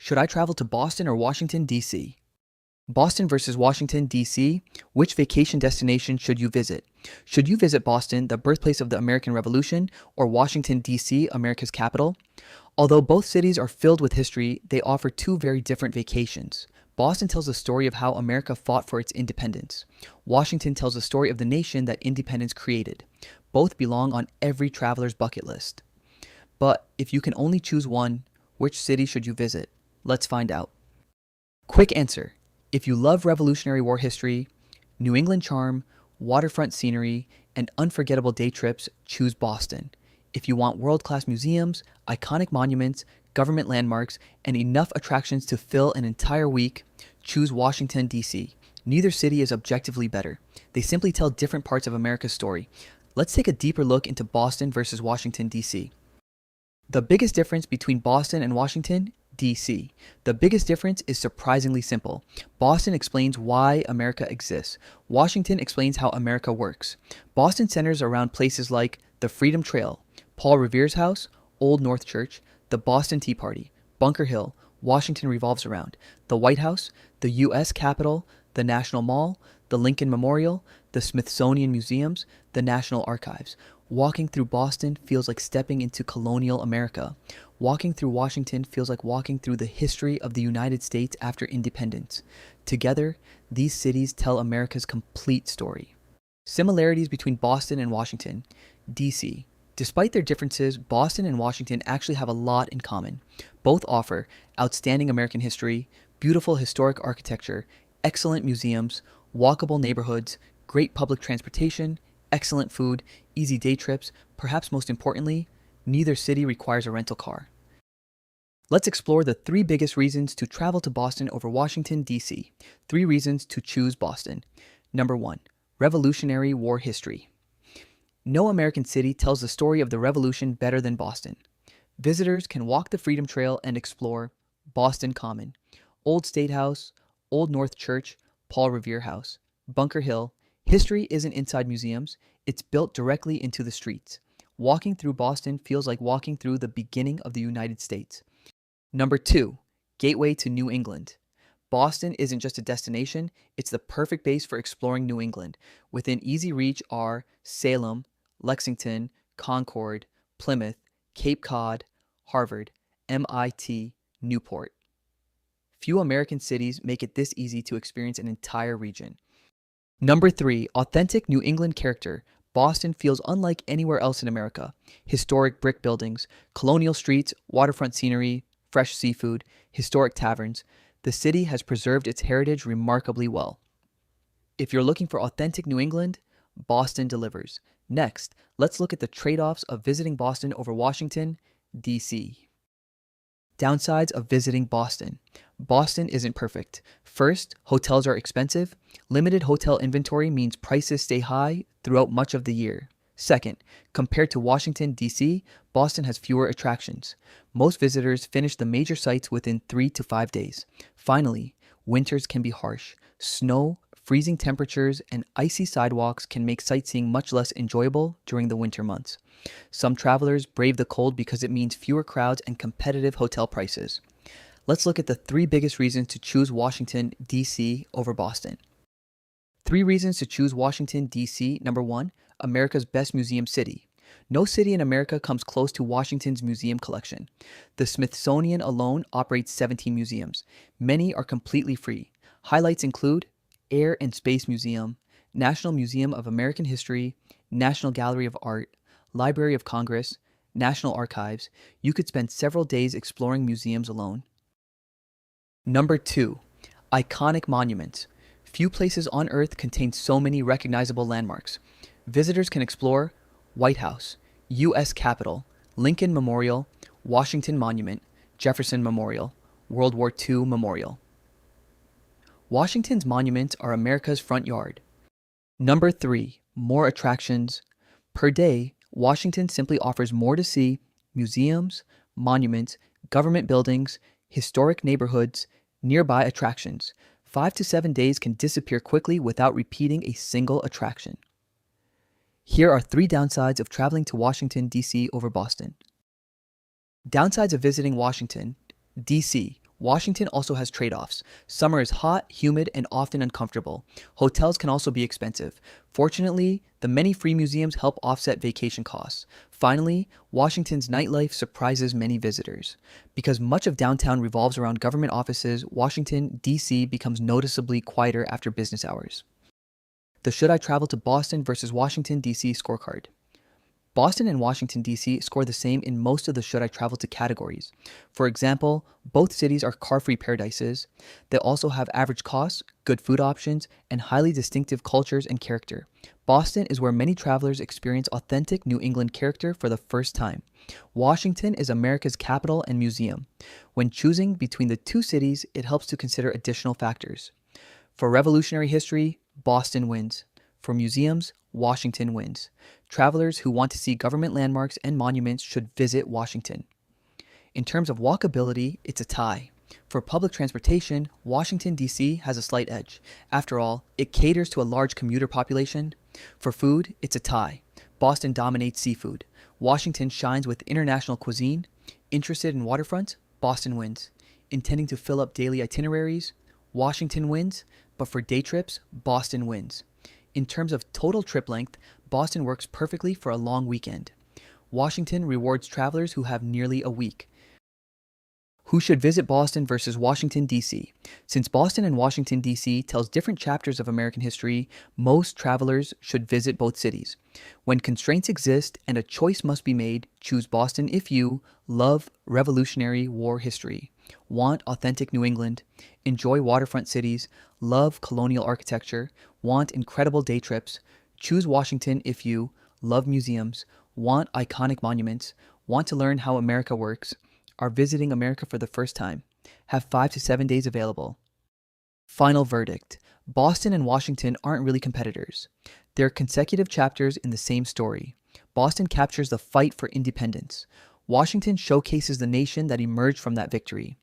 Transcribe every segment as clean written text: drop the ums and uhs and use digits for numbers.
Should I travel to Boston or Washington, D.C.? Boston versus Washington, D.C. Which vacation destination should you visit? Should you visit Boston, the birthplace of the American Revolution, or Washington, D.C., America's capital? Although both cities are filled with history, they offer two very different vacations. Boston tells the story of how America fought for its independence. Washington tells the story of the nation that independence created. Both belong on every traveler's bucket list. But if you can only choose one, which city should you visit? Let's find out. Quick answer. If you love Revolutionary War history, New England charm, waterfront scenery, and unforgettable day trips, choose Boston. If you want world-class museums, iconic monuments, government landmarks, and enough attractions to fill an entire week, choose Washington, D.C. Neither city is objectively better. They simply tell different parts of America's story. Let's take a deeper look into Boston versus Washington, D.C. The biggest difference between Boston and Washington, D.C. The biggest difference is surprisingly simple. Boston explains why America exists. Washington explains how America works. Boston centers around places like the Freedom Trail, Paul Revere's house, Old North Church, the Boston Tea Party, Bunker Hill. Washington revolves around the White House, the U.S. Capitol, the National Mall, the Lincoln Memorial, the Smithsonian Museums, the National Archives. Walking through Boston feels like stepping into colonial America. Walking through Washington feels like walking through the history of the United States after independence. Together, these cities tell America's complete story. Similarities between Boston and Washington, D.C. Despite their differences, Boston and Washington actually have a lot in common. Both offer outstanding American history, beautiful historic architecture, excellent museums, walkable neighborhoods, great public transportation, excellent food, easy day trips. Perhaps most importantly, neither city requires a rental car. Let's explore the 3 biggest reasons to travel to Boston over Washington, D.C. 3 reasons to choose Boston. Number 1. Revolutionary War history. No American city tells the story of the Revolution better than Boston. Visitors can walk the Freedom Trail and explore Boston Common, Old State House, Old North Church, Paul Revere House, Bunker Hill. History isn't inside museums, it's built directly into the streets. Walking through Boston feels like walking through the beginning of the United States. Number 2, gateway to New England. Boston isn't just a destination, it's the perfect base for exploring New England. Within easy reach are Salem, Lexington, Concord, Plymouth, Cape Cod, Harvard, MIT, Newport. Few American cities make it this easy to experience an entire region. Number 3, authentic New England character. Boston feels unlike anywhere else in America. Historic brick buildings, colonial streets, waterfront scenery, fresh seafood, historic taverns. The city has preserved its heritage remarkably well. If you're looking for authentic New England, Boston delivers. Next, let's look at the trade-offs of visiting Boston over Washington, D.C. Downsides of visiting Boston. Boston isn't perfect. First, hotels are expensive. Limited hotel inventory means prices stay high throughout much of the year. Second, compared to Washington, D.C., Boston has fewer attractions. Most visitors finish the major sites within 3 to 5 days. Finally, winters can be harsh. Snow, freezing temperatures, and icy sidewalks can make sightseeing much less enjoyable during the winter months. Some travelers brave the cold because it means fewer crowds and competitive hotel prices. Let's look at the 3 biggest reasons to choose Washington, D.C. over Boston. 3 reasons to choose Washington, D.C. Number 1, America's best museum city. No city in America comes close to Washington's museum collection. The Smithsonian alone operates 17 museums. Many are completely free. Highlights include Air and Space Museum, National Museum of American History, National Gallery of Art, Library of Congress, National Archives. You could spend several days exploring museums alone. Number 2, iconic monuments. Few places on Earth contain so many recognizable landmarks. Visitors can explore White House, U.S. Capitol, Lincoln Memorial, Washington Monument, Jefferson Memorial, World War II Memorial. Washington's monuments are America's front yard. Number 3, more attractions. Per day, Washington simply offers more to see: museums, monuments, government buildings, historic neighborhoods, nearby attractions. 5 to 7 days can disappear quickly without repeating a single attraction. Here are 3 downsides of traveling to Washington, D.C. over Boston. Downsides of visiting Washington, D.C. Washington also has trade-offs. Summer is hot, humid, and often uncomfortable. Hotels can also be expensive. Fortunately, the many free museums help offset vacation costs. Finally, Washington's nightlife surprises many visitors. Because much of downtown revolves around government offices, Washington, D.C. becomes noticeably quieter after business hours. The Should I Travel to Boston versus Washington, D.C. scorecard. Boston and Washington, D.C. score the same in most of the Should I Travel to categories. For example, both cities are car-free paradises. They also have average costs, good food options, and highly distinctive cultures and character. Boston is where many travelers experience authentic New England character for the first time. Washington is America's capital and museum. When choosing between the two cities, it helps to consider additional factors. For revolutionary history, Boston wins. For museums, Washington wins. Travelers who want to see government landmarks and monuments should visit Washington. In terms of walkability, it's a tie. For public transportation, Washington, D.C. has a slight edge. After all, it caters to a large commuter population. For food, it's a tie. Boston dominates seafood. Washington shines with international cuisine. Interested in waterfront? Boston wins. Intending to fill up daily itineraries? Washington wins. But for day trips, Boston wins. In terms of total trip length, Boston works perfectly for a long weekend. Washington rewards travelers who have nearly a week. Who should visit Boston versus Washington, D.C.? Since Boston and Washington, D.C. tells different chapters of American history, most travelers should visit both cities. When constraints exist and a choice must be made, choose Boston if you love Revolutionary War history, want authentic New England, enjoy waterfront cities, love colonial architecture, want incredible day trips. Choose Washington if you love museums, want iconic monuments, want to learn how America works, are visiting America for the first time, have 5 to 7 days available. Final verdict. Boston and Washington aren't really competitors. They're consecutive chapters in the same story. Boston captures the fight for independence. Washington showcases the nation that emerged from that victory.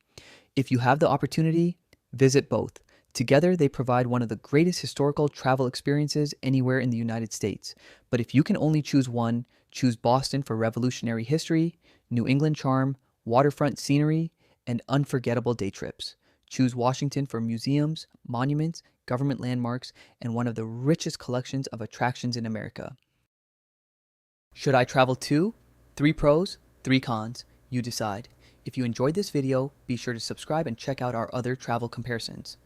If you have the opportunity, visit both. Together, they provide one of the greatest historical travel experiences anywhere in the United States. But if you can only choose one, choose Boston for revolutionary history, New England charm, waterfront scenery, and unforgettable day trips. Choose Washington for museums, monuments, government landmarks, and one of the richest collections of attractions in America. Should I travel to? 3 pros, 3 cons. You decide. If you enjoyed this video, be sure to subscribe and check out our other travel comparisons.